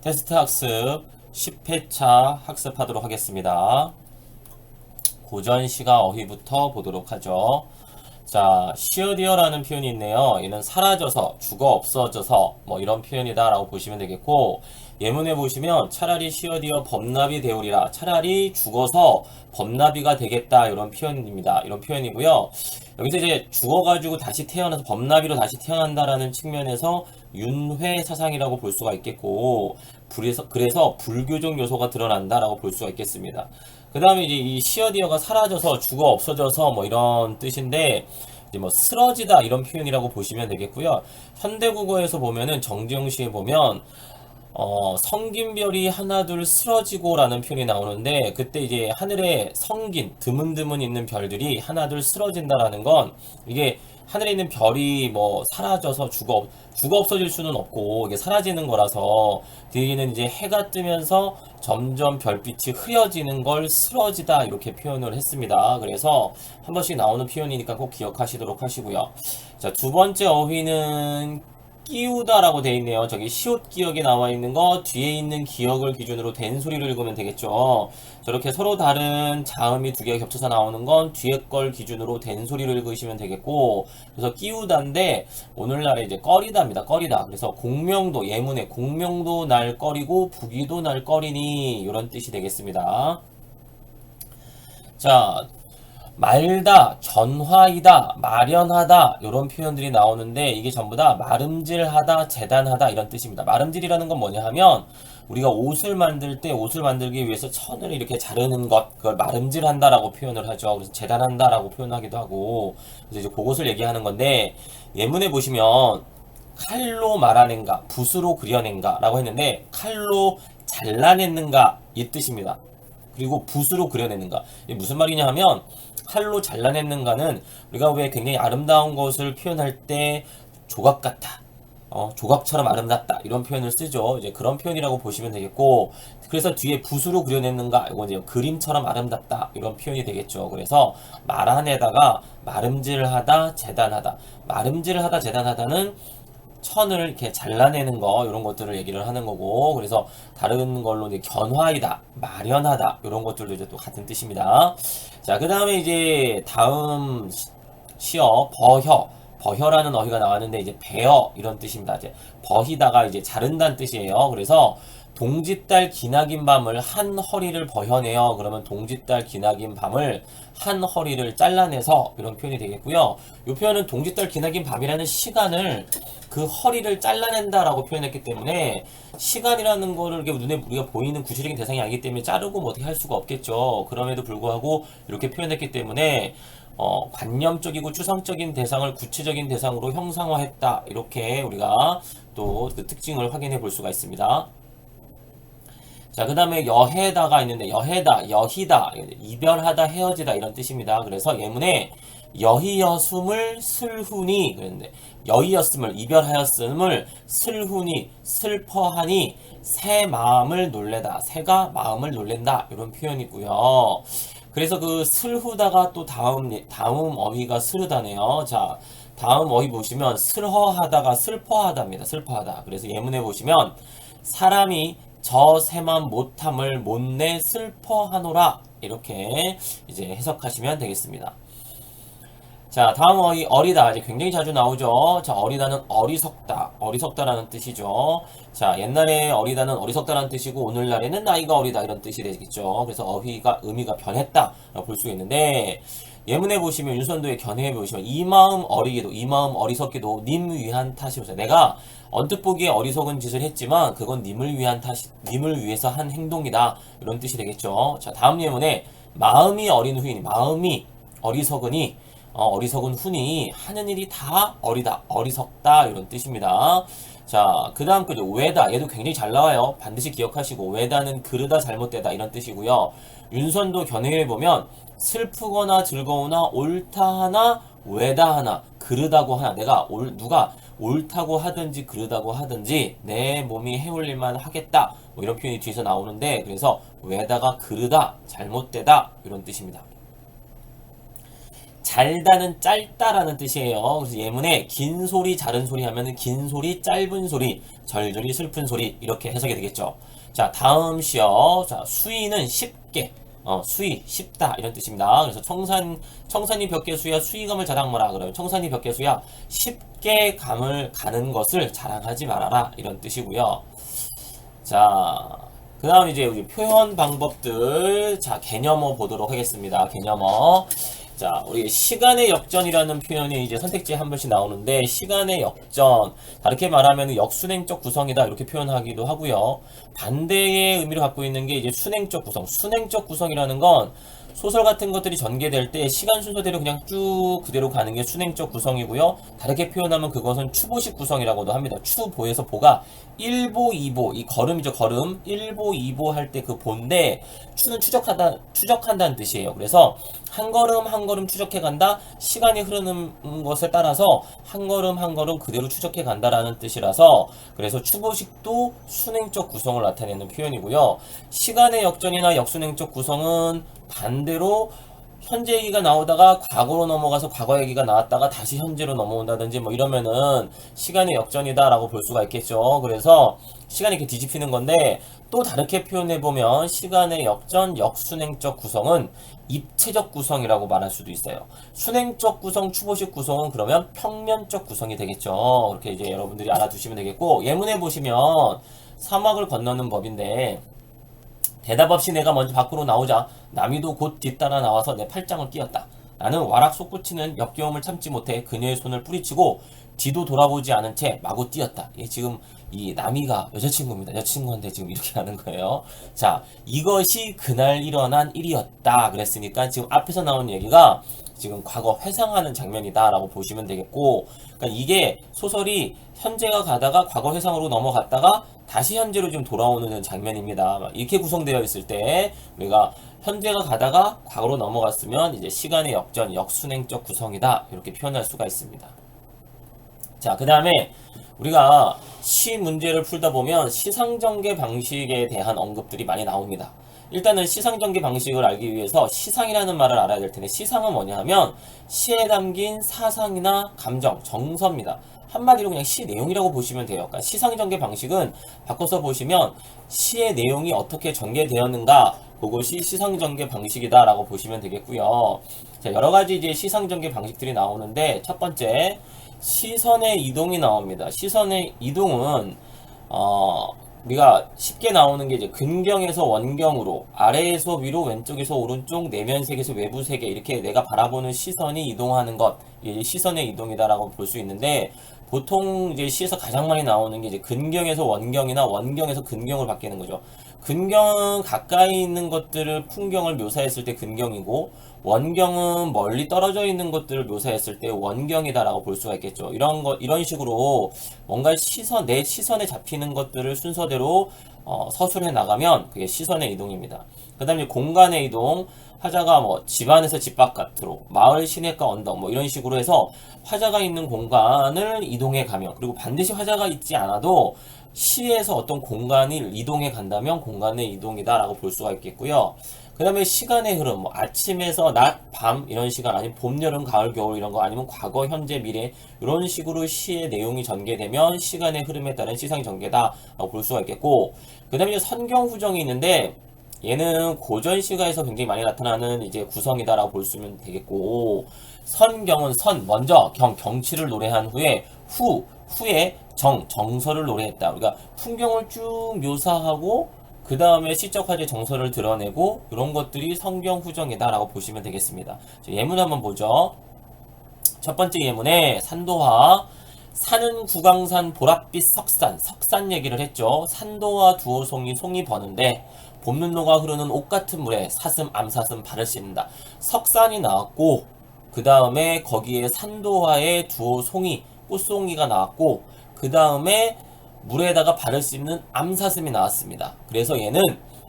테스트 학습 10회차 학습하도록 하겠습니다. 고전시가 어휘부터 보도록 하죠. 자, 시어디어라는 표현이 있네요. 얘는 사라져서, 죽어 없어져서 뭐 이런 표현이다 라고 보시면 되겠고, 예문에 보시면 차라리 시어디어 범나비 되오리라, 차라리 죽어서 범나비가 되겠다 이런 표현입니다. 이런 표현이고요. 여기서 이제 죽어가지고 다시 태어나서 범나비로 다시 태어난다라는 측면에서 윤회 사상이라고 볼 수가 있겠고, 그래서 불교적 요소가 드러난다라고 볼 수가 있겠습니다. 그 다음에 이제 이 시어디어가 사라져서 죽어 없어져서 뭐 이런 뜻인데, 이제 뭐 쓰러지다 이런 표현이라고 보시면 되겠고요. 현대국어에서 보면은 정지용시에 보면 성긴별이 하나둘 쓰러지고라는 표현이 나오는데, 그때 이제 하늘에 성긴 드문드문 있는 별들이 하나둘 쓰러진다라는 건, 이게 하늘에 있는 별이 뭐 사라져서 죽어 없어질 수는 없고 이게 사라지는 거라서, 뒤에는 이제 해가 뜨면서 점점 별빛이 흐려지는 걸 쓰러지다 이렇게 표현을 했습니다. 그래서 한 번씩 나오는 표현이니까 꼭 기억하시도록 하시고요. 자, 두 번째 어휘는 끼우다라고 되어 있네요. 저기 시옷 기억에 나와 있는 거 뒤에 있는 기억을 기준으로 된 소리를 읽으면 되겠죠. 저렇게 서로 다른 자음이 두 개가 겹쳐서 나오는 건 뒤에 걸 기준으로 된 소리를 읽으시면 되겠고, 그래서 끼우다인데 오늘날에 이제 꺼리다입니다. 꺼리다. 그래서 공명도, 예문에 공명도 날 꺼리고 부귀도 날 꺼리니 이런 뜻이 되겠습니다. 자, 말다, 전화이다, 마련하다 이런 표현들이 나오는데, 이게 전부 다 마름질하다, 재단하다 이런 뜻입니다. 마름질이라는 건 뭐냐 하면, 우리가 옷을 만들 때 옷을 만들기 위해서 천을 이렇게 자르는 것, 그걸 마름질한다라고 표현을 하죠. 그래서 재단한다라고 표현하기도 하고, 그래서 이제 그것을 얘기하는 건데, 예문에 보시면 칼로 말아낸가, 붓으로 그려낸가 라고 했는데, 칼로 잘라냈는가 이 뜻입니다. 그리고 붓으로 그려내는가. 이게 무슨 말이냐 하면, 칼로 잘라냈는가는 우리가 왜 굉장히 아름다운 것을 표현할 때 조각 같다, 조각처럼 아름답다 이런 표현을 쓰죠. 이제 그런 표현이라고 보시면 되겠고, 그래서 뒤에 붓으로 그려냈는가, 이건 이제 그림처럼 아름답다 이런 표현이 되겠죠. 그래서 말아내다가 마름질하다, 재단하다. 마름질하다, 재단하다는 천을 이렇게 잘라내는 거 이런 것들을 얘기를 하는 거고, 그래서 다른 걸로 이제 견화이다, 마련하다 이런 것들도 이제 또 같은 뜻입니다. 자, 그 다음에 이제 다음 시어 버혀라는 어휘가 나왔는데, 이제 베어 이런 뜻입니다. 이제 버히다가 이제 자른다는 뜻이에요. 그래서 동짓달 기나긴 밤을 한 허리를 버혀내요. 그러면 동짓달 기나긴 밤을 한 허리를 잘라내서 이런 표현이 되겠고요. 이 표현은 동짓달 기나긴 밤이라는 시간을 그 허리를 잘라낸다라고 표현했기 때문에, 시간이라는 거를 이렇게 눈에 우리가 보이는 구체적인 대상이 아니기 때문에 자르고 뭐 어떻게 할 수가 없겠죠. 그럼에도 불구하고 이렇게 표현했기 때문에 관념적이고 추상적인 대상을 구체적인 대상으로 형상화했다, 이렇게 우리가 또 그 특징을 확인해 볼 수가 있습니다. 자, 그 다음에 여해다가 있는데, 여해다, 여희다, 이별하다, 헤어지다 이런 뜻입니다. 그래서 예문에 여희였음을 슬후니 그랬는데, 여희였음을, 이별하였음을 슬후니, 슬퍼하니, 새 마음을 놀래다, 새가 마음을 놀랜다 이런 표현이고요. 그래서 그 슬후다가 또 다음 어휘가 스르다네요. 자, 다음 어휘 보시면 슬허하다가 슬퍼하다입니다. 슬퍼하다. 그래서 예문에 보시면 사람이 저 새만 못함을 못내 슬퍼하노라, 이렇게 이제 해석하시면 되겠습니다. 자, 다음 어휘 어리다. 이제 굉장히 자주 나오죠. 자, 어리다는 어리석다, 어리석다라는 뜻이죠. 자, 옛날에 어리다는 어리석다라는 뜻이고, 오늘날에는 나이가 어리다 이런 뜻이 되겠죠. 그래서 어휘가 의미가 변했다 라고 볼 수 있는데, 예문에 보시면 윤선도의 견해에 보시면 이 마음 어리게도, 이 마음 어리석게도 님 위한 탓이오사. 내가 언뜻 보기에 어리석은 짓을 했지만 그건 님을 위한 탓이, 님을 위해서 한 행동이다 이런 뜻이 되겠죠. 자, 다음 예문에 마음이 어린 후이니, 마음이 어리석으니, 어리석은 후니 하는 일이 다 어리다, 어리석다 이런 뜻입니다. 자, 그 다음 거죠. 외다. 얘도 굉장히 잘 나와요. 반드시 기억하시고, 외다는 그르다, 잘못되다 이런 뜻이고요. 윤선도 견해에 보면 슬프거나 즐거우나 옳다 하나 외다 하나 그르다고 하나, 내가 누가 옳다고 하든지 그르다고 하든지 내 몸이 해올 일만 하겠다 뭐 이런 표현이 뒤에서 나오는데, 그래서 외다가 그르다, 잘못되다 이런 뜻입니다. 잘다는 짧다라는 뜻이에요. 그래서 예문에 긴 소리, 자른 소리 하면은 긴 소리, 짧은 소리, 절절히 슬픈 소리 이렇게 해석이 되겠죠. 자, 다음 시어. 자, 수위는 쉽게. 수위, 쉽다 이런 뜻입니다. 그래서 청산이 벽계수야 수위감을 자랑하라 그러면 청산이 벽계수야 쉽게 감을 가는 것을 자랑하지 말아라 이런 뜻이고요. 자, 그 다음 이제 우리 표현 방법들. 자, 개념어 보도록 하겠습니다. 개념어. 자, 우리 시간의 역전이라는 표현이 이제 선택지에 한 번씩 나오는데, 시간의 역전. 다르게 말하면 역순행적 구성이다. 이렇게 표현하기도 하고요. 반대의 의미를 갖고 있는 게 이제 순행적 구성. 순행적 구성이라는 건 소설 같은 것들이 전개될 때 시간 순서대로 그냥 쭉 그대로 가는 게 순행적 구성이고요. 다르게 표현하면 그것은 추보식 구성이라고도 합니다. 추보에서 보가 1보, 2보, 이 걸음이죠, 걸음. 1보, 2보 할 때 그 보인데, 추는 추적한다는 뜻이에요. 그래서 한 걸음 한 걸음 추적해 간다. 시간이 흐르는 것에 따라서 한 걸음 한 걸음 그대로 추적해 간다라는 뜻이라서, 그래서 추보식도 순행적 구성을 나타내는 표현이고요. 시간의 역전이나 역순행적 구성은 반대로 현재 얘기가 나오다가 과거로 넘어가서 과거 얘기가 나왔다가 다시 현재로 넘어온다든지 뭐 이러면은 시간의 역전이다라고 볼 수가 있겠죠. 그래서 시간이 이렇게 뒤집히는 건데, 또 다르게 표현해보면 시간의 역전, 역순행적 구성은 입체적 구성이라고 말할 수도 있어요. 순행적 구성, 추보식 구성은 그러면 평면적 구성이 되겠죠. 그렇게 이제 여러분들이 알아두시면 되겠고, 예문에 보시면 사막을 건너는 법인데, 대답 없이 내가 먼저 밖으로 나오자 남이도 곧 뒤따라 나와서 내 팔짱을 끼었다. 나는 와락 솟구치는 역겨움을 참지 못해 그녀의 손을 뿌리치고 뒤도 돌아보지 않은 채 마구 뛰었다. 이게 지금 이 남이가 여자친구입니다. 여자친구한테 지금 이렇게 하는 거예요. 자, 이것이 그날 일어난 일이었다. 그랬으니까 지금 앞에서 나온 얘기가 지금 과거 회상하는 장면이다 라고 보시면 되겠고, 그러니까 이게 소설이 현재가 가다가 과거 회상으로 넘어갔다가 다시 현재로 좀 돌아오는 장면입니다. 이렇게 구성되어 있을 때 우리가 현재가 가다가 과거로 넘어갔으면 이제 시간의 역전, 역순행적 구성이다 이렇게 표현할 수가 있습니다. 자, 그 다음에 우리가 시 문제를 풀다 보면 시상전개 방식에 대한 언급들이 많이 나옵니다. 일단은 시상전개 방식을 알기 위해서 시상이라는 말을 알아야 될 텐데, 시상은 뭐냐 하면 시에 담긴 사상이나 감정, 정서입니다. 한마디로 그냥 시 내용이라고 보시면 돼요. 그러니까 시상전개 방식은 바꿔서 보시면 시의 내용이 어떻게 전개되었는가, 그것이 시상전개 방식이다라고 보시면 되겠고요. 자, 여러 가지 이제 시상전개 방식들이 나오는데, 첫 번째 시선의 이동이 나옵니다. 시선의 이동은 우리가 쉽게 나오는 게 이제 근경에서 원경으로, 아래에서 위로, 왼쪽에서 오른쪽, 내면색에서 외부색에 이렇게 내가 바라보는 시선이 이동하는 것, 이게 시선의 이동이다라고 볼 수 있는데, 보통 이제 시에서 가장 많이 나오는 게 이제 근경에서 원경이나 원경에서 근경으로 바뀌는 거죠. 근경은 가까이 있는 것들을, 풍경을 묘사했을 때 근경이고, 원경은 멀리 떨어져 있는 것들을 묘사했을 때 원경이다라고 볼 수가 있겠죠. 이런 식으로 뭔가 내 시선에 잡히는 것들을 순서대로 서술해 나가면 그게 시선의 이동입니다. 그 다음에 공간의 이동, 화자가 뭐 집안에서 집 바깥으로, 마을, 시내가, 언덕 뭐 이런 식으로 해서 화자가 있는 공간을 이동해 가면, 그리고 반드시 화자가 있지 않아도 시에서 어떤 공간을 이동해 간다면 공간의 이동이다라고 볼 수가 있겠고요. 그 다음에 시간의 흐름, 뭐 아침에서 낮, 밤 이런 시간, 아니면 봄, 여름, 가을, 겨울 이런 거, 아니면 과거, 현재, 미래 이런 식으로 시의 내용이 전개되면 시간의 흐름에 따른 시상이 전개다라고 볼 수가 있겠고, 그 다음에 선경 후정이 있는데, 얘는 고전 시가에서 굉장히 많이 나타나는 이제 구성이다라고 볼 수 있으면 되겠고, 선경은 먼저 경치를 노래한 후에 후에 정서를 노래했다. 우리가 풍경을 쭉 묘사하고 그 다음에 시적 화제 정서를 드러내고, 이런 것들이 선경 후정이다라고 보시면 되겠습니다. 예문 한번 보죠. 첫 번째 예문에 산도화, 산은 구강산 보랏빛 석산 얘기를 했죠. 산도화 두어송이, 송이 버는데 봄눈노가 흐르는 옷 같은 물에 사슴 암사슴 발을 씻는다. 석산이 나왔고, 그 다음에 거기에 산도화에 두어송이, 꽃송이가 나왔고, 그 다음에 물에다가 발을 씹는 암사슴이 나왔습니다. 그래서 얘는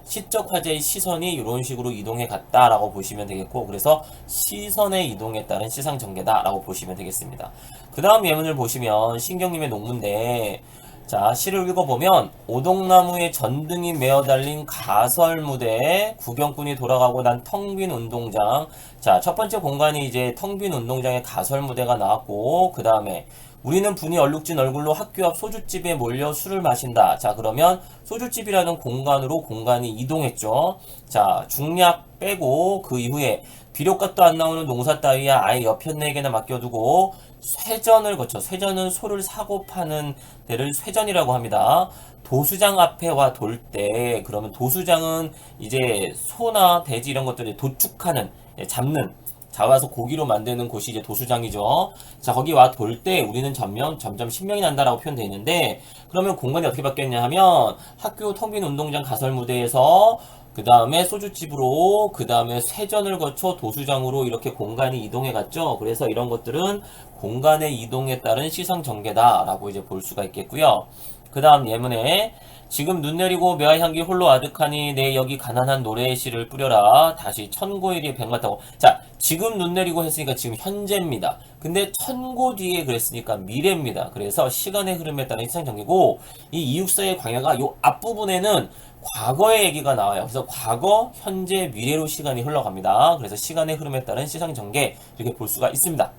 시적 화제의 시선이 이런 식으로 이동해 갔다라고 보시면 되겠고, 그래서 시선의 이동에 따른 시상 전개다라고 보시면 되겠습니다. 그 다음 예문을 보시면 신경님의 논문인데, 자, 시를 읽어보면 오동나무에 전등이 메어 달린 가설무대에 구경꾼이 돌아가고 난 텅 빈 운동장. 자, 첫 번째 공간이 이제 텅 빈 운동장에 가설무대가 나왔고, 그 다음에 우리는 분이 얼룩진 얼굴로 학교 앞 소주집에 몰려 술을 마신다. 자, 그러면 소주집이라는 공간으로 공간이 이동했죠. 자, 중략 빼고 그 이후에 비료값도 안 나오는 농사 따위야 아예 여편네에게나 맡겨두고 쇠전을 거쳐, 쇠전은 소를 사고 파는 데를 쇠전이라고 합니다. 도수장 앞에 와 돌 때, 그러면 도수장은 이제 소나 돼지 이런 것들을 도축하는, 잡는, 잡아서 고기로 만드는 곳이 이제 도수장이죠. 자, 거기 와 돌 때 우리는 점점 신명이 난다라고 표현되어 있는데, 그러면 공간이 어떻게 바뀌었냐 하면 학교 텅 빈 운동장 가설 무대에서 그 다음에 소주집으로, 그 다음에 쇠전을 거쳐 도수장으로 이렇게 공간이 이동해 갔죠. 그래서 이런 것들은 공간의 이동에 따른 시상 전개다라고 이제 볼 수가 있겠고요. 그 다음 예문에 지금 눈 내리고 매화향기 홀로 아득하니 내 여기 가난한 노래의 씨를 뿌려라. 다시 천고일이 백마타고. 자, 지금 눈 내리고 했으니까 지금 현재입니다. 근데 천고 뒤에 그랬으니까 미래입니다. 그래서 시간의 흐름에 따른 시상 전개고, 이 이육서의 광야가 요 앞부분에는 과거의 얘기가 나와요. 그래서 과거, 현재, 미래로 시간이 흘러갑니다. 그래서 시간의 흐름에 따른 시상 전개 이렇게 볼 수가 있습니다.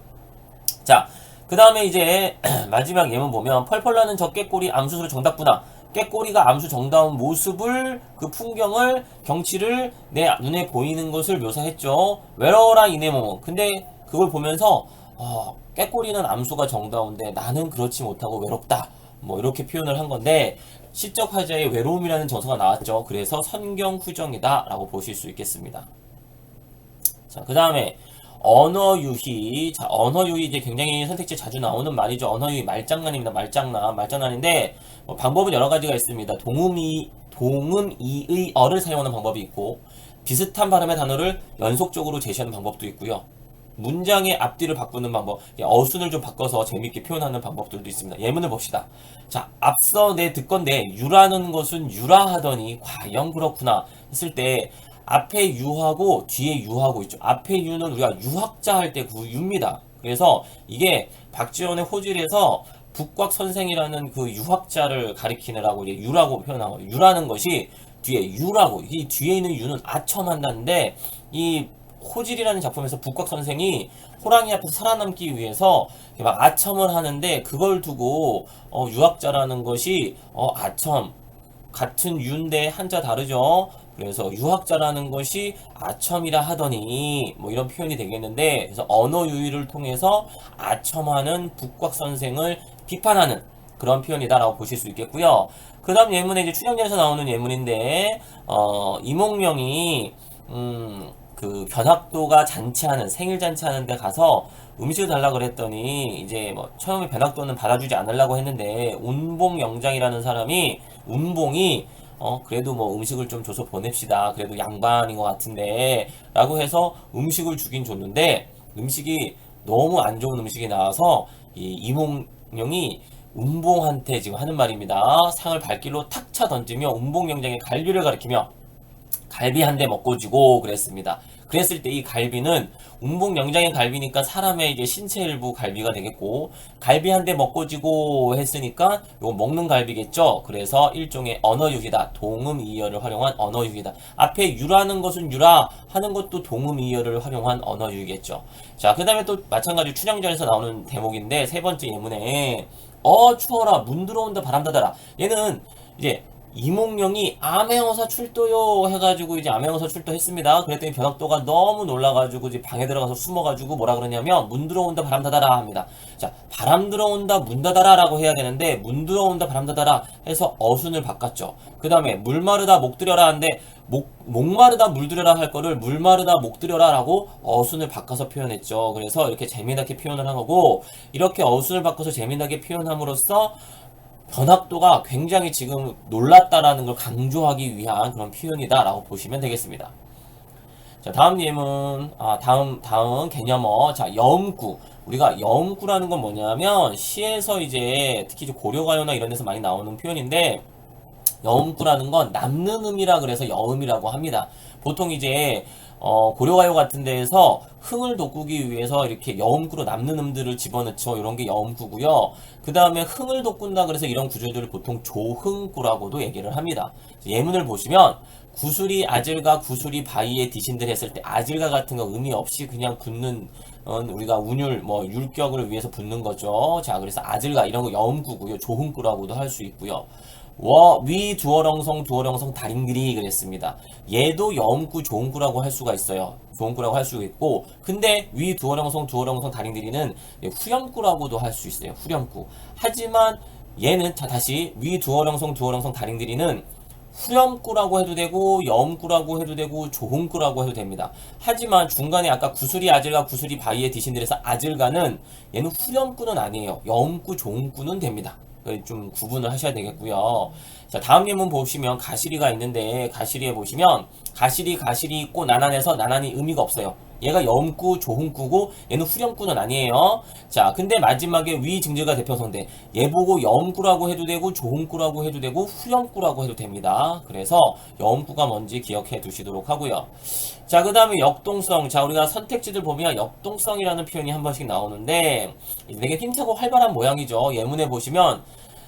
자, 그 다음에 이제 마지막 예문 보면 펄펄 나는 저 꾀꼬리 암수를 정답구나. 꾀꼬리가 암수 정다운 모습을, 그 풍경을, 경치를 내 눈에 보이는 것을 묘사했죠. 외로워라 이내모. 근데 그걸 보면서 꾀꼬리는 암수가 정다운데 나는 그렇지 못하고 외롭다. 뭐 이렇게 표현을 한 건데, 시적 화자의 외로움이라는 정서가 나왔죠. 그래서 선경 후정이다 라고 보실 수 있겠습니다. 자, 그 다음에 언어유희. 자, 언어유희 이제 굉장히 선택지에 자주 나오는 말이죠. 언어유희 말장난입니다. 말장난인데 방법은 여러 가지가 있습니다. 동음이의 어를 사용하는 방법이 있고, 비슷한 발음의 단어를 연속적으로 제시하는 방법도 있고요. 문장의 앞뒤를 바꾸는 방법, 어순을 좀 바꿔서 재밌게 표현하는 방법들도 있습니다. 예문을 봅시다. 자, 앞서 내 듣건데 유라는 것은 유라하더니 과연 그렇구나 했을 때 앞에 유하고 뒤에 유하고 있죠. 앞에 유는 우리가 유학자 할 때 그 유입니다. 그래서 이게 박지원의 호질에서 북곽 선생이라는 그 유학자를 가리키느라고 이제 유라고 표현하고, 유라는 것이 뒤에 유라고, 이 뒤에 있는 유는 아첨한다는데, 이 호질이라는 작품에서 북곽 선생이 호랑이 앞에서 살아남기 위해서 막 아첨을 하는데, 그걸 두고 유학자라는 것이 아첨 같은 유인데 한자 다르죠. 그래서 유학자라는 것이 아첨이라 하더니 뭐 이런 표현이 되겠는데, 그래서 언어 유희를 통해서 아첨하는 북곽 선생을 비판하는 그런 표현이다라고 보실 수 있겠고요. 그 다음 예문에 이제 춘향전에서 나오는 예문인데, 이몽룡이 그 변학도가 잔치하는, 생일 잔치하는 데 가서 음식을 달라 그랬더니 이제 뭐 처음에 변학도는 받아주지 않으려고 했는데, 운봉 영장이라는 사람이, 운봉이 그래도 뭐 음식을 좀 줘서 보냅시다, 그래도 양반인 것 같은데 라고 해서 음식을 주긴 줬는데, 음식이 너무 안 좋은 음식이 나와서 이 이몽룡이 운봉한테 지금 하는 말입니다. 상을 발길로 탁 차 던지며 운봉 영장의 갈비를 가리키며 갈비 한 대 먹고 지고 그랬습니다. 그랬을 때 이 갈비는 운봉 영장의 갈비니까 사람의 이제 신체 일부 갈비가 되겠고, 갈비 한 대 먹고 지고 했으니까 이거 먹는 갈비겠죠. 그래서 일종의 언어유희다. 동음이어를 활용한 언어유희다. 앞에 유라는 것은 유라 하는 것도 동음이어를 활용한 언어유희겠죠. 자, 그 다음에 또 마찬가지로 춘향전에서 나오는 대목인데, 세 번째 예문에 추워라 문 들어온다 바람 닫아라. 얘는 이제 이몽룡이 암행어사 출도요 해가지고 이제 암행어사 출도했습니다. 그랬더니 변학도가 너무 놀라가지고 이제 방에 들어가서 숨어가지고 뭐라 그러냐면 문 들어온다 바람 닫아라 합니다. 자, 바람 들어온다 문 닫아라 라고 해야 되는데, 문 들어온다 바람 닫아라 해서 어순을 바꿨죠. 그 다음에 물 마르다 목 들여라 하는데, 목마르다 물 들여라 할 거를 물 마르다 목 들여라 라고 어순을 바꿔서 표현했죠. 그래서 이렇게 재미나게 표현을 한 거고, 이렇게 어순을 바꿔서 재미나게 표현함으로써 변학도가 굉장히 지금 놀랐다라는 걸 강조하기 위한 그런 표현이다라고 보시면 되겠습니다. 자, 다음 예문, 다음 개념어. 자, 여음구. 우리가 여음구라는 건 뭐냐면, 시에서 이제 특히 고려가요나 이런 데서 많이 나오는 표현인데, 여음구라는 건 남는 음이라 그래서 여음이라고 합니다. 보통 이제 고려가요 같은 데에서 흥을 돋구기 위해서 이렇게 여음구로 남는 음들을 집어넣죠. 이런 게 여음구고요. 그 다음에 흥을 돋군다 그래서 이런 구조들을 보통 조흥구라고도 얘기를 합니다. 예문을 보시면 구슬이 아질과 구슬이 바위에 디신들 했을 때 아질과 같은 거 의미 없이 그냥 붙는 우리가 운율 뭐 율격을 위해서 붙는 거죠. 자, 그래서 아질과 이런 거 여음구고요. 조흥구라고도 할 수 있고요. 위 두어렁성 두어렁성 다링들이 그랬습니다. 얘도 여음구 조음구라고 할 수가 있어요. 조음구라고 할 수 있고, 근데 위 두어렁성 두어렁성 다링들이는 후렴구라고도 할 수 있어요. 후렴구. 하지만 얘는 자 다시 위 두어렁성 두어렁성 다링들이는 후렴구라고 해도 되고 여음구라고 해도 되고 조음구라고 해도 됩니다. 하지만 중간에 아까 구슬이 아질과 구슬이 바위에 디신들에서 아질과는 얘는 후렴구는 아니에요. 여음구 조음구는 됩니다. 좀 구분을 하셔야 되겠고요. 자, 다음 예문 보시면 가시리가 있는데 가시리에 보시면 가시리 있고 나난에서 나난이 의미가 없어요. 얘가 여음구 조흥구고 얘는 후렴구는 아니에요. 자, 근데 마지막에 위 증제가 대표성인데 얘 보고 여음구라고 해도 되고 조흥구라고 해도 되고 후렴구라고 해도 됩니다. 그래서 여음구가 뭔지 기억해 두시도록 하고요. 자, 그 다음에 역동성. 자, 우리가 선택지들 보면 역동성이라는 표현이 한 번씩 나오는데 되게 힘차고 활발한 모양이죠. 예문에 보시면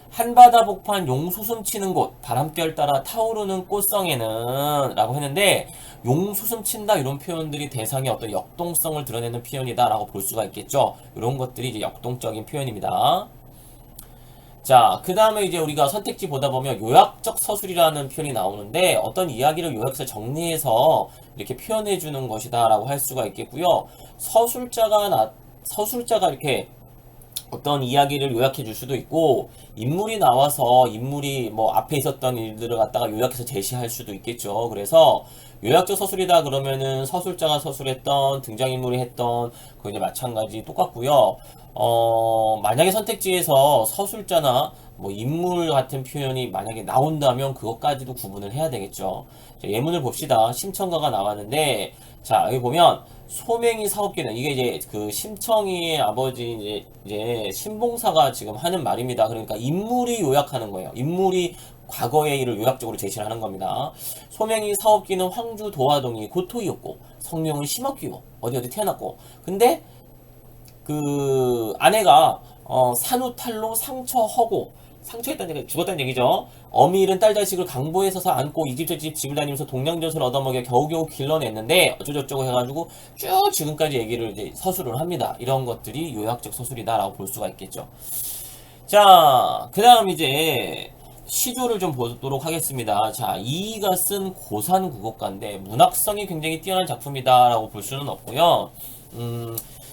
한바다 복판 용수숨 치는 곳 바람결 따라 타오르는 꽃성에는 라고 했는데 용수숨 친다 이런 표현들이 대상의 어떤 역동성을 드러내는 표현이다 라고 볼 수가 있겠죠. 이런 것들이 이제 역동적인 표현입니다. 자, 그 다음에 이제 우리가 선택지 보다 보면 요약적 서술이라는 표현이 나오는데 어떤 이야기를 요약해서 정리해서 이렇게 표현해 주는 것이다 라고 할 수가 있겠고요. 서술자가 이렇게 어떤 이야기를 요약해 줄 수도 있고 인물이 나와서 인물이 뭐 앞에 있었던 일들을 갖다가 요약해서 제시할 수도 있겠죠. 그래서 요약적 서술이다 그러면은 서술자가 서술했던 등장인물이 했던 그 이제 마찬가지 똑같고요. 만약에 선택지에서 서술자나 뭐 인물 같은 표현이 만약에 나온다면 그것까지도 구분을 해야 되겠죠. 자, 예문을 봅시다. 심청가가 나왔는데 자, 여기 보면 소맹이 사업계는 이게 이제 그 심청이의 아버지 이제 신봉사가 지금 하는 말입니다. 그러니까 인물이 요약하는 거예요. 인물이 과거의 일을 요약적으로 제시를 하는 겁니다. 소맹이 사업기는 황주 도화동이 고토이였고 성명은 심학기고 어디 태어났고 근데 그 아내가 산후탈로 상처했다는 얘기, 죽었다는 얘기죠. 어미일은 딸 자식을 강보에 서서 안고 이 집 저 집 집을 다니면서 동량젓을 얻어먹여 겨우겨우 길러냈는데 어쩌고저쩌고 해가지고 쭉 지금까지 얘기를 이제 서술을 합니다. 이런 것들이 요약적 서술이다라고 볼 수가 있겠죠. 자, 그 다음 이제 시조를 좀 보도록 하겠습니다. 자, 이이가 쓴 고산국어가인데 문학성이 굉장히 뛰어난 작품이다라고 볼 수는 없고요.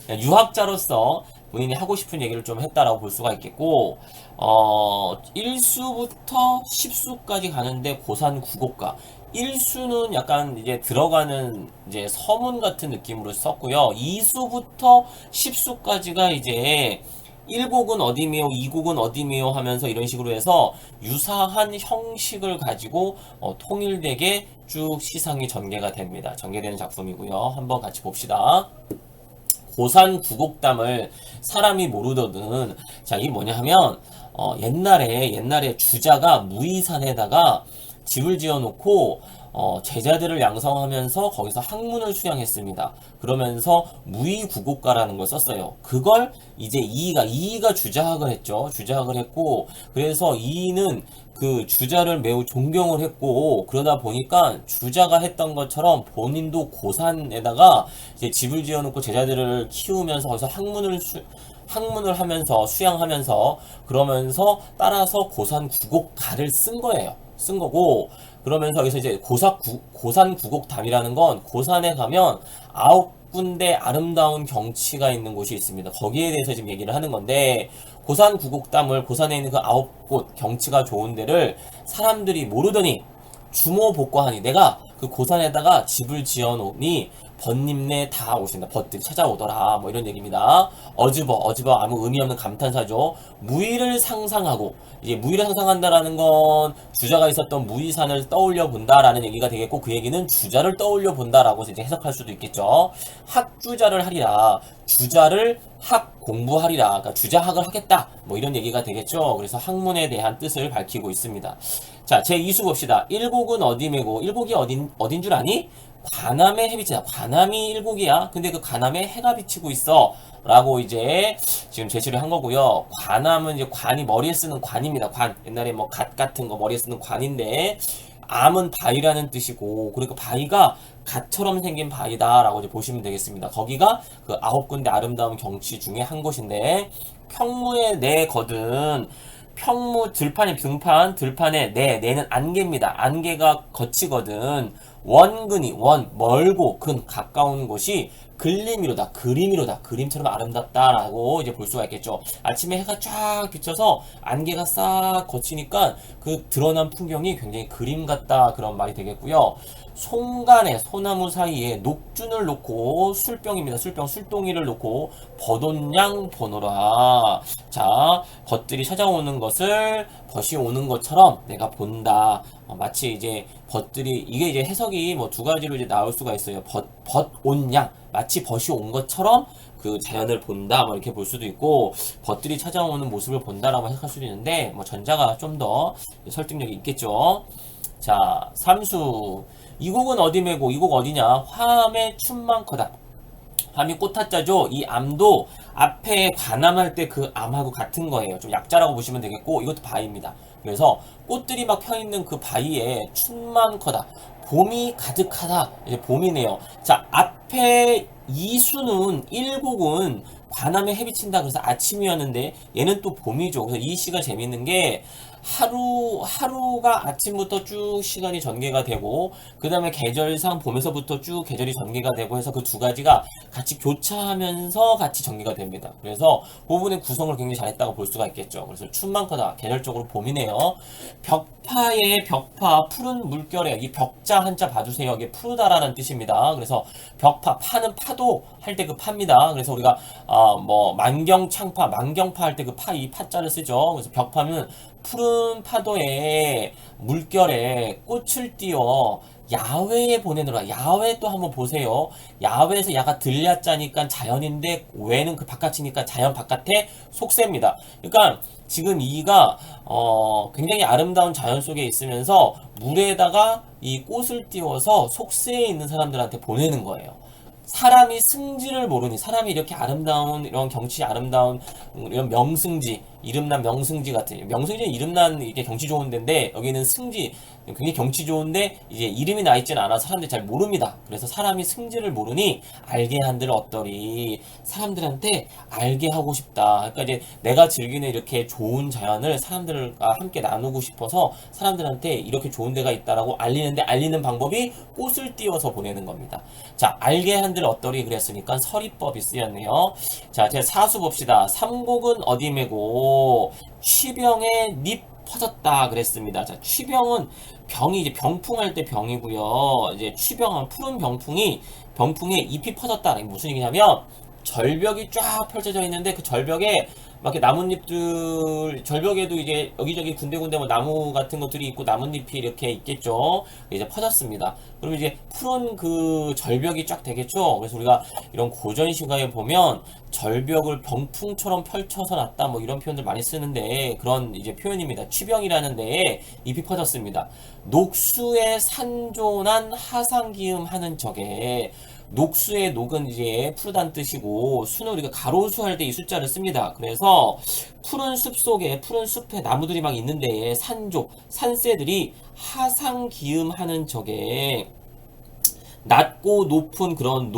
유학자로서 본인이 하고 싶은 얘기를 좀 했다라고 볼 수가 있겠고 1수부터 10수까지 가는데 고산 국어가 1수는 약간 이제 들어가는 이제 서문 같은 느낌으로 썼고요. 2수부터 10수까지가 이제 1곡은 어디미요, 2곡은 어디미요 하면서 이런 식으로 해서 유사한 형식을 가지고 통일되게 쭉 시상이 전개되는 작품이고요. 한번 같이 봅시다. 고산 구곡담을 사람이 모르거든. 자, 이게 뭐냐 하면 옛날에 주자가 무의산에다가 집을 지어놓고 제자들을 양성하면서 거기서 학문을 수양했습니다. 그러면서 무의구곡가라는 걸 썼어요. 그걸 이제 이이가 주자학을 했죠. 주자학을 했고 그래서 이이는 그 주자를 매우 존경을 했고 그러다 보니까 주자가 했던 것처럼 본인도 고산에다가 이제 집을 지어놓고 제자들을 키우면서 거기서 학문을 하면서 수양하면서 그러면서 따라서 고산 구곡가를 쓴 거예요. 쓴 거고 그러면서 여기서 이제 고산 구곡담이라는 건 고산에 가면 9군데 아름다운 경치가 있는 곳이 있습니다. 거기에 대해서 지금 얘기를 하는 건데 고산 구곡담을 고산에 있는 그 9곳 경치가 좋은 데를 사람들이 모르더니 주모복과하니 내가 그 고산에다가 집을 지어놓으니 번님네 다 오신다. 벗들이 찾아오더라. 뭐 이런 얘기입니다. 어즈버 아무 의미 없는 감탄사죠. 무의를 상상하고 이제 무의를 상상한다라는 건 주자가 있었던 무의산을 떠올려 본다라는 얘기가 되겠고 그 얘기는 주자를 떠올려 본다라고 이제 해석할 수도 있겠죠. 학주자를 하리라. 주자를 학 공부하리라. 그러니까 주자학을 하겠다. 뭐 이런 얘기가 되겠죠. 그래서 학문에 대한 뜻을 밝히고 있습니다. 자, 제 2수 봅시다. 일곡은 어디매고, 일곡이 어딘 줄 아니? 관암에 해 비친다. 관암이 일곡이야. 근데 그 관암에 해가 비치고 있어. 라고 이제 지금 제시를 한 거고요. 관암은 이제 관이 머리에 쓰는 관입니다. 관. 옛날에 뭐 갓 같은 거 머리에 쓰는 관인데, 암은 바위라는 뜻이고, 그러니까 바위가 갓처럼 생긴 바위다라고 이제 보시면 되겠습니다. 거기가 그 9군데 아름다운 경치 중에 한 곳인데, 평무의 내거든. 평무 들판이 등판, 들판에 내는 안개입니다. 안개가 거치거든. 원근이 원 멀고 근 가까운 곳이 글림이로다, 그림이로다, 그림처럼 아름답다라고 이제 볼 수가 있겠죠. 아침에 해가 쫙 비쳐서 안개가 싹 거치니까 그 드러난 풍경이 굉장히 그림 같다, 그런 말이 되겠고요. 송간에 소나무 사이에 녹준을 놓고, 술병입니다. 술병, 술동이를 놓고 벗온양 보노라. 자, 벗들이 찾아오는 것을 벗이 오는 것처럼 내가 본다. 마치 이제 벗들이, 이게 이제 해석이 뭐 두 가지로 이제 나올 수가 있어요. 벗 온 양, 마치 벗이 온 것처럼 그 자연을 본다, 뭐 이렇게 볼 수도 있고, 벗들이 찾아오는 모습을 본다라고 해석할 수도 있는데, 뭐 전자가 좀 더 설득력이 있겠죠. 자, 삼수. 이 곡은 어디 메고, 이 곡 어디냐? 화암의 춤만커다. 함이 꽃타짜죠. 이 암도 앞에 관암할 때 그 암하고 같은 거예요. 좀 약자라고 보시면 되겠고, 이것도 바위입니다. 그래서 꽃들이 막 펴있는 그 바위에 춘만 커다. 봄이 가득하다. 이제 봄이네요. 자, 앞에 이수는 1곡은 관암에 해비친다. 그래서 아침이었는데 얘는 또 봄이죠. 그래서 이 시가 재밌는 게 하루가 아침부터 쭉 시간이 전개가 되고, 그 다음에 계절상 봄에서부터 쭉 계절이 전개가 되고 해서 그 두 가지가 같이 교차하면서 같이 전개가 됩니다. 그래서 그 부분의 구성을 굉장히 잘했다고 볼 수가 있겠죠. 그래서 춘만커다. 계절적으로 봄이네요. 벽파의 벽파, 푸른 물결에, 이 벽자 한자 봐주세요. 이게 푸르다라는 뜻입니다. 그래서 벽파, 파는 파도 할 때 그 파입니다. 그래서 우리가 뭐 만경창파, 만경파 할 때 그 파, 이 파자를 쓰죠. 그래서 벽파는 푸른 파도에 물결에 꽃을 띄워 야외에 보내느라. 야외 또 한번 보세요. 야외에서 야가 들야자니까 자연인데 외는 그 바깥이니까 자연 바깥에 속세입니다. 그러니까 지금 이가 굉장히 아름다운 자연 속에 있으면서 물에다가 이 꽃을 띄워서 속세에 있는 사람들한테 보내는 거예요. 사람이 승지를 모르니, 사람이 이렇게 아름다운 이런 경치, 아름다운 이런 명승지, 이름난 명승지 같은, 명승지는 이름난 이게 경치 좋은 데인데, 여기는 승지, 굉장히 경치 좋은데 이제 이름이 나 있지는 않아 사람들이 잘 모릅니다. 그래서 사람이 승지를 모르니 알게 한들 어떠리. 사람들한테 알게 하고 싶다. 그러니까 이제 내가 즐기는 이렇게 좋은 자연을 사람들과 함께 나누고 싶어서 사람들한테 이렇게 좋은 데가 있다라고 알리는데, 알리는 방법이 꽃을 띄워서 보내는 겁니다. 자, 알게 한들 어떠리 그랬으니까 서리법이 쓰였네요. 자, 제 사수 봅시다. 삼곡은 어디 메고 취병에 잎 퍼졌다 그랬습니다. 자, 취병은 병이 이제 병풍할 때 병이고요. 이제 취병은 푸른 병풍에 잎이 퍼졌다. 이게 무슨 얘기냐면 절벽이 쫙 펼쳐져 있는데 그 절벽에 막 이렇게 나뭇잎들, 절벽에도 이제 여기저기 군데군데 뭐 나무 같은 것들이 있고 나뭇잎이 이렇게 있겠죠. 이제 퍼졌습니다. 그럼 이제 푸른 그 절벽이 쫙 되겠죠. 그래서 우리가 이런 고전 시가에 보면 절벽을 병풍처럼 펼쳐서 놨다, 뭐 이런 표현들 많이 쓰는데 그런 이제 표현입니다. 취병이라는 데에 잎이 퍼졌습니다. 녹수에 산존한 하상기음 하는 적에, 녹수의 녹은 이제 푸르다는 뜻이고, 수는 우리가 가로수 할 때 이 숫자를 씁니다. 그래서 푸른 숲 속에, 푸른 숲에 나무들이 막 있는데 산조, 산새들이 하상기음하는 적에, 낮고 높은 그런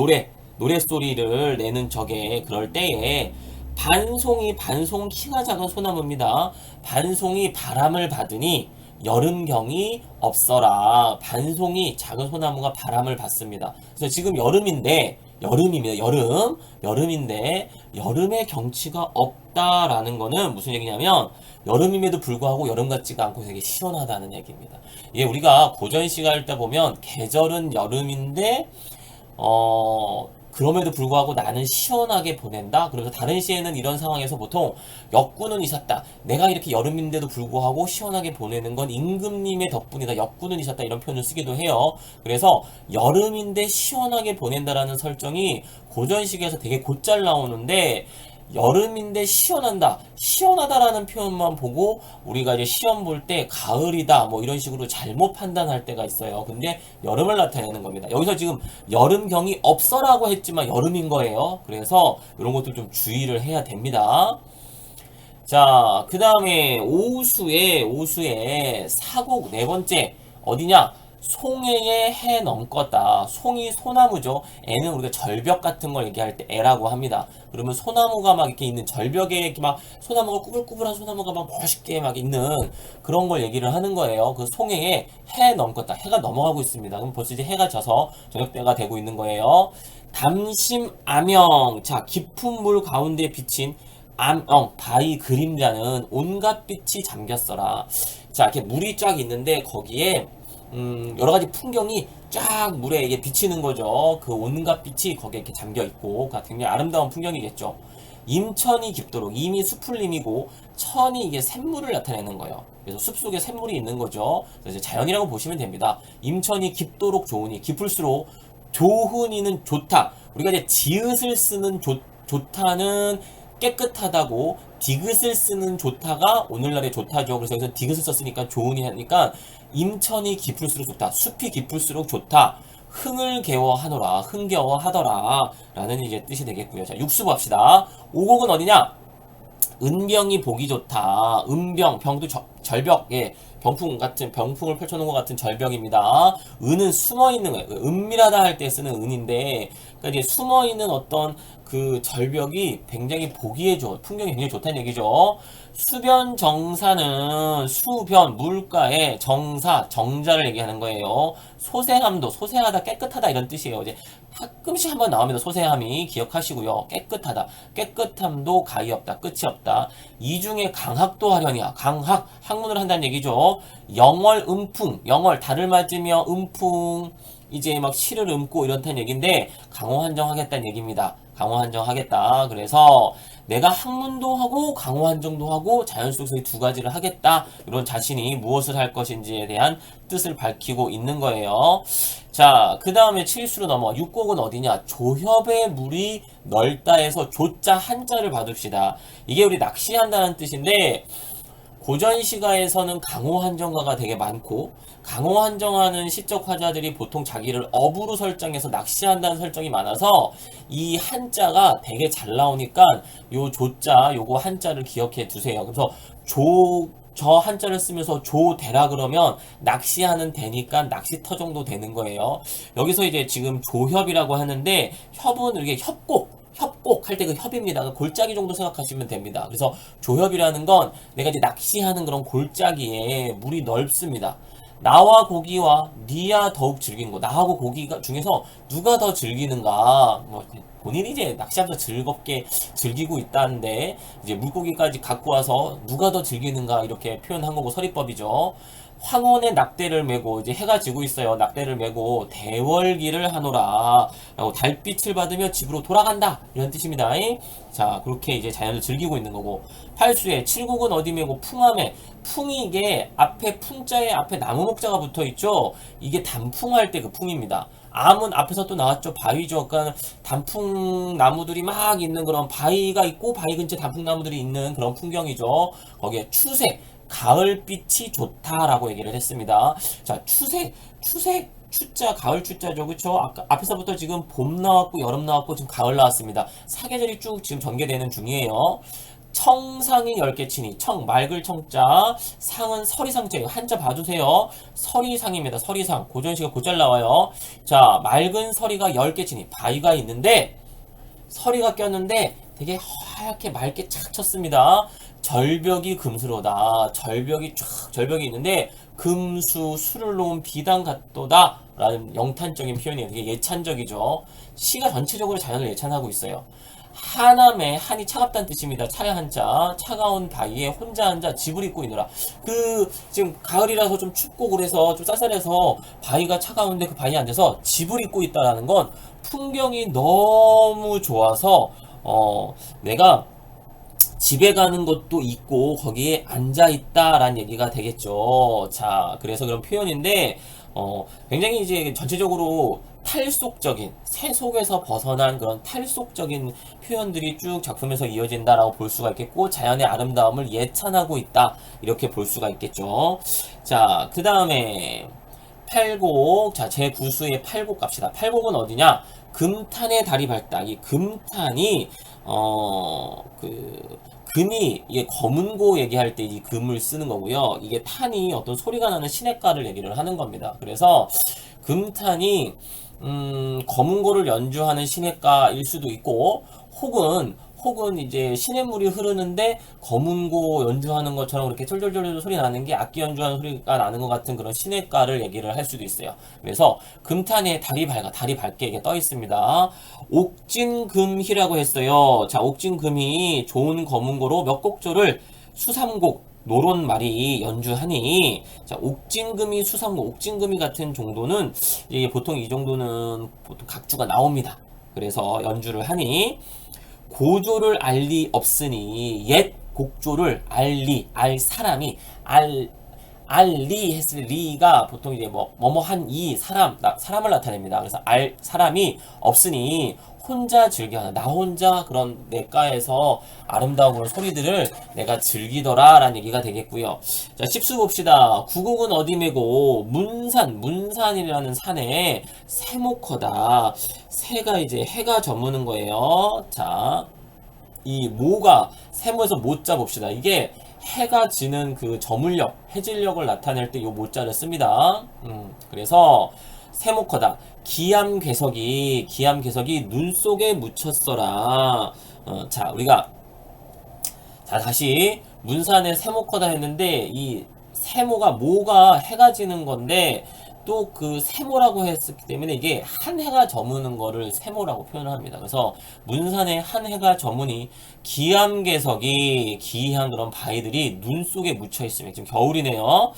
노랫소리를 내는 적에, 그럴 때에 반송, 키가 작은 소나무입니다. 반송이 바람을 받으니 여름경이 없어라. 반송이 작은 소나무가 바람을 받습니다. 그래서 지금 여름입니다. 여름인데 여름의 경치가 없다라는 거는 무슨 얘기냐면 여름임에도 불구하고 여름 같지가 않고 되게 시원하다는 얘기입니다. 이게 우리가 고전시가 할 때 보면 계절은 여름인데 그럼에도 불구하고 나는 시원하게 보낸다. 그래서 다른 시에는 이런 상황에서 보통 역군은 있었다. 내가 이렇게 여름인데도 불구하고 시원하게 보내는 건 임금님의 덕분이다. 역군은 있었다. 이런 표현을 쓰기도 해요. 그래서 여름인데 시원하게 보낸다라는 설정이 고전식에서 되게 곧잘 나오는데, 여름인데 시원한다, 시원하다라는 표현만 보고 우리가 이제 시험 볼 때 가을이다 뭐 이런 식으로 잘못 판단할 때가 있어요. 근데 여름을 나타내는 겁니다. 여기서 지금 여름경이 없어라고 했지만 여름인 거예요. 그래서 이런 것도 좀 주의를 해야 됩니다. 자, 그 다음에 오수의 사곡 네 번째 어디냐? 송해의 해 넘껐다. 송이 소나무죠. 애는 우리가 절벽 같은 걸 얘기할 때 애라고 합니다. 그러면 소나무가 막 이렇게 있는 절벽에 이렇게 막 소나무가 꾸불꾸불한 소나무가 막 멋있게 막 있는 그런 걸 얘기를 하는 거예요. 그 송해의 해 넘겼다. 해가 넘어가고 있습니다. 그럼 벌써 이제 해가 져서 저녁 때가 되고 있는 거예요. 담심암영. 자, 깊은 물 가운데 비친 바위 그림자는 온갖 빛이 잠겼어라. 자, 이렇게 물이 쫙 있는데 거기에 여러 가지 풍경이 쫙 물에 이게 비치는 거죠. 그 온갖 빛이 거기에 이렇게 잠겨 있고, 굉장히 아름다운 풍경이겠죠. 임천이 깊도록, 임이 수풀림이고, 천이 이게 샘물을 나타내는 거예요. 그래서 숲속에 샘물이 있는 거죠. 그래서 이제 자연이라고 보시면 됩니다. 임천이 깊도록 좋으니, 깊을수록 좋으니는 좋다. 우리가 이제 지읒을 쓰는 좋다는 깨끗하다고, 디귿을 쓰는 좋다가 오늘날의 좋다죠. 그래서 여기서 디귿을 썼으니까 좋으니 하니까 임천이 깊을수록 좋다. 숲이 깊을수록 좋다. 흥을 개워하노라. 흥겨워하더라. 라는 이제 뜻이 되겠고요. 자, 육수 봅시다. 오곡은 어디냐? 은병이 보기 좋다. 은병, 병도 절벽, 예, 병풍을 펼쳐놓은 것 같은 절벽입니다. 은은 숨어있는 거예요. 은밀하다 할 때 쓰는 은인데, 그러니까 이제 숨어있는 어떤 그 절벽이 굉장히 보기에 풍경이 굉장히 좋다는 얘기죠. 수변 정사는 수변, 물가의 정사, 정자를 얘기하는 거예요. 소세함도, 소세하다, 깨끗하다 이런 뜻이에요. 이제 가끔씩 한번 나옵니다. 소세함이 기억하시고요. 깨끗하다, 깨끗함도 가히 없다, 끝이 없다. 이중에 강학도 하려냐, 강학, 학문을 한다는 얘기죠. 영월, 음풍, 영월, 달을 맞으며 음풍, 이제 막 시를 읊고 이렇다는 얘기인데 강호한정하겠다는 얘기입니다. 강호한정하겠다. 그래서 내가 학문도 하고 강호한정도 하고 자연 속에서 이 두 가지를 하겠다. 이런 자신이 무엇을 할 것인지에 대한 뜻을 밝히고 있는 거예요. 자, 그 다음에 칠수로 넘어. 육곡은 어디냐? 조협의 물이 넓다에서 조자 한자를 받읍시다. 이게 우리 낚시한다는 뜻인데 고전 시가에서는 강호한정가가 되게 많고 강호한정하는 시적 화자들이 보통 자기를 어부로 설정해서 낚시한다는 설정이 많아서 이 한자가 되게 잘 나오니까 요 조자 요거 한자를 기억해 두세요. 그래서 저 한자를 쓰면서 조대라 그러면 낚시하는 대니까 낚시터 정도 되는 거예요. 여기서 이제 지금 조협이라고 하는데 협은 이렇게 협곡 할 때 그 협입니다. 그 골짜기 정도 생각하시면 됩니다. 그래서 조협이라는 건 내가 이제 낚시하는 그런 골짜기에 물이 넓습니다. 나와 고기와 니야 더욱 즐긴 거. 나하고 고기가 중에서 누가 더 즐기는가? 뭐 본인이 이제 낚시하면서 즐겁게 즐기고 있다는데 이제 물고기까지 갖고 와서 누가 더 즐기는가 이렇게 표현한 거고 서리법이죠. 황혼의 낙대를 메고 이제 해가 지고 있어요. 낙대를 메고 대월기를 하노라 라고 달빛을 받으며 집으로 돌아간다 이런 뜻입니다. 자, 그렇게 이제 자연을 즐기고 있는 거고 팔수의 칠곡은 어디 메고 풍암에 풍이 이게 앞에 풍자에 앞에 나무 목자가 붙어 있죠. 이게 단풍할 때 그 풍입니다. 암은 앞에서 또 나왔죠. 바위죠. 그러니까 단풍 나무들이 막 있는 그런 바위가 있고 바위 근처에 단풍 나무들이 있는 그런 풍경이죠. 거기에 추색 가을빛이 좋다라고 얘기를 했습니다. 자, 추색, 추자, 가을 추자죠. 그쵸? 아까, 앞에서부터 지금 봄 나왔고, 여름 나왔고, 지금 가을 나왔습니다. 사계절이 쭉 지금 전개되는 중이에요. 청상이 10개 치니, 맑을 청자, 상은 서리상자, 한자 봐주세요. 서리상입니다. 서리상. 고전시가 곧잘 나와요. 자, 맑은 서리가 10개 치니, 바위가 있는데, 서리가 꼈는데, 되게 하얗게 맑게 착 쳤습니다. 절벽이 금수로다. 절벽이 있는데 금수 수를 놓은 비단 같도다 라는 영탄적인 표현이에요. 되게 예찬적이죠. 시가 전체적으로 자연을 예찬하고 있어요. 하남에 한이 차갑다는 뜻입니다. 차야 한자 차가운 바위에 혼자 앉아 집을 입고 있느라. 지금 가을이라서 좀 춥고 그래서 좀 쌀쌀해서 바위가 차가운데 그 바위에 앉아서 집을 입고 있다라는 건 풍경이 너무 좋아서 내가 집에 가는 것도 있고 거기에 앉아 있다라는 얘기가 되겠죠. 자, 그래서 그런 표현인데 굉장히 이제 전체적으로 탈속적인, 새 속에서 벗어난 그런 탈속적인 표현들이 쭉 작품에서 이어진다라고 볼 수가 있겠고, 자연의 아름다움을 예찬하고 있다, 이렇게 볼 수가 있겠죠. 자, 그 다음에 팔곡. 자, 제 구수의 팔곡 갑시다. 팔곡은 어디냐? 금탄의 달이 밝다. 이 금탄이 금이, 이게 검은고 얘기할 때 이 금을 쓰는 거고요. 이게 탄이 어떤 소리가 나는 시냇가를 얘기를 하는 겁니다. 그래서 금탄이 검은고를 연주하는 시냇가일 수도 있고, 혹은 이제 시냇물이 흐르는데 검은고 연주하는 것처럼 그렇게 쫄쫄쫄쫄 소리 나는 게 악기 연주하는 소리가 나는 것 같은 그런 시냇가를 얘기를 할 수도 있어요. 그래서 금탄에 달이 밝게 이게 떠 있습니다. 옥진금희라고 했어요. 자, 옥진금이 좋은 검은고로 몇 곡조를 수삼곡 노론말이 연주하니, 자, 옥진금이 수삼곡, 옥진금이 같은 정도는 보통 이 정도는 보통 각주가 나옵니다. 그래서 연주를 하니, 고조를 알 리 없으니, 옛 곡조를 알 사람이 알리 했을 리가 보통 이제 뭐뭐한 이 사람을 나타냅니다. 그래서 알 사람이 없으니 혼자 즐겨, 나 혼자 그런 내과에서 아름다운 그런 소리들을 내가 즐기더라 라는 얘기가 되겠고요. 자, 십수 봅시다. 구곡은 어디 메고 문산이라는 산에 세목허다. 새가 이제 해가 저무는 거예요. 자, 이 모가 세모에서 모자 봅시다. 이게 해가 지는 그 저물력, 해질력을 나타낼 때 이 모자를 씁니다. 그래서 세목허다. 기암괴석이 눈 속에 묻혔어라. 자, 우리가 다시 문산에 세목허다 했는데, 이 세모가 모가 해가 지는 건데 또 그 세모라고 했기 때문에 이게 한 해가 저무는 거를 세모라고 표현을 합니다. 그래서 문산에 한 해가 저무니 기암괴석이, 기이한 그런 바위들이 눈 속에 묻혀 있으면, 지금 겨울이네요.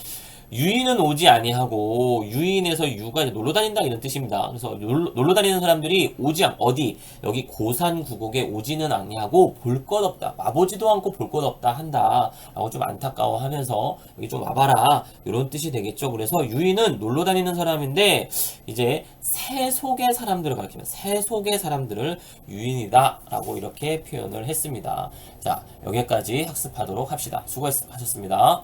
유인은 오지 아니하고, 유인에서 유가 놀러 다닌다 이런 뜻입니다. 그래서 놀러 다니는 사람들이 오지 어디, 여기 고산 구곡에 오지는 아니하고 볼 것 없다, 와보지도 않고 볼 것 없다 한다 라고 좀 안타까워하면서 여기 좀 와봐라 이런 뜻이 되겠죠. 그래서 유인은 놀러 다니는 사람인데, 이제 새 속의 사람들을 가리키면 새 속의 사람들을 유인이다 라고 이렇게 표현을 했습니다. 자, 여기까지 학습하도록 합시다. 수고하셨습니다.